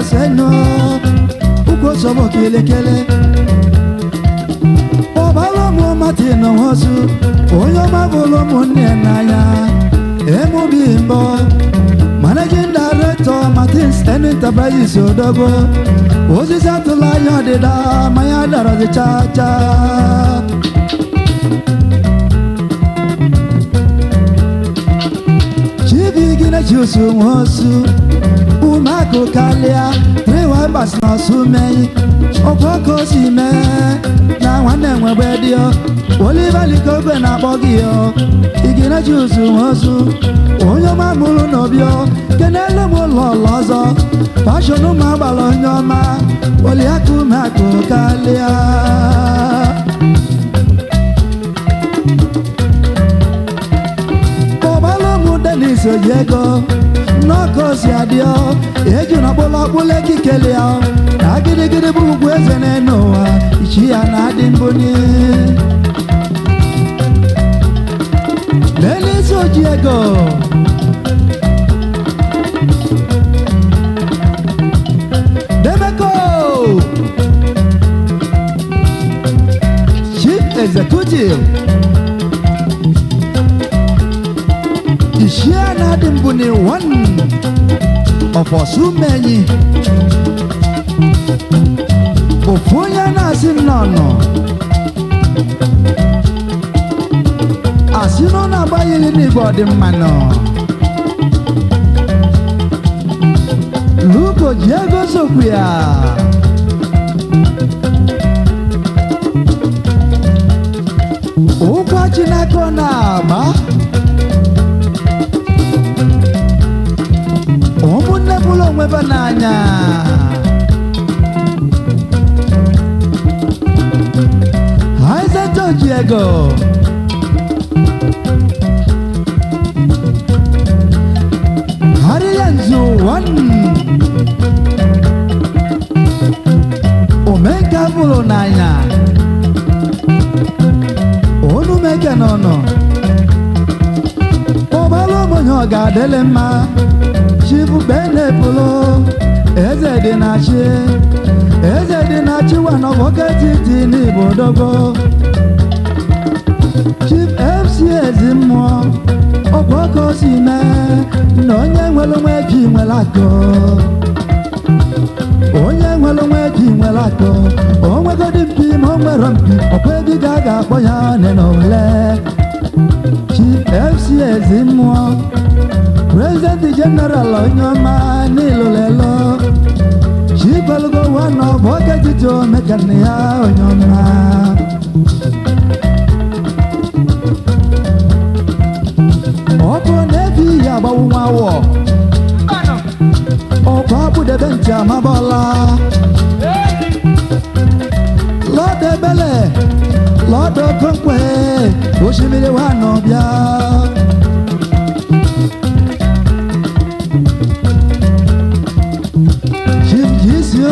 seno uko sobo kele kele obalo mo matino hosu oyo mabolo monne naya emu bimbo managing director Martins Enterprises Odogo Ozi Satula Yodida Maya Dara the Chacha Chibigina Jusu Mosu Umako Kalia Rewa Basna Sumei Opoko Sime Na wane mwebedio Oliva Likobe na Bogio Igina Jusu Mosu Onyo mamulu nobio Kenele mulo lozo Pashonu mabalo nyoma Oliaku mako kalia Obalo mudeniso yego Noko siadio Eju na bola bule kikelia Agiri giri bugu ezene noa Ichia na dimboni Deniso yego Executive Ishiana Dimbuni one of Osumeni Ofoya Nasinono Asino na bayili ni body mano Luko Diego Sokuya Uka chinako na ba Omune pulo mweba nanya Haize to Diego Hariyanzu one Omeka pulo nanya Nono Obalo monyo gadele ma Shibu bene pulo Eze di nachi wano wakati tini bodogo Chief FC ezimo Oboko sime Nonye mwelo mweji mwelako Onye mwelo mweji mwelako Onwe godi mpi mwe rompi Okwebi gaga boya nenole Chief FC ezimo President General Onyoma nilolelo Chief Algo wano boke tito mekania Onyoma Opo nevi ya bawumawo Opo abu de bencha mabola Lord Ebele Lord Okonkwe Oshimile wano bia Chief Jisi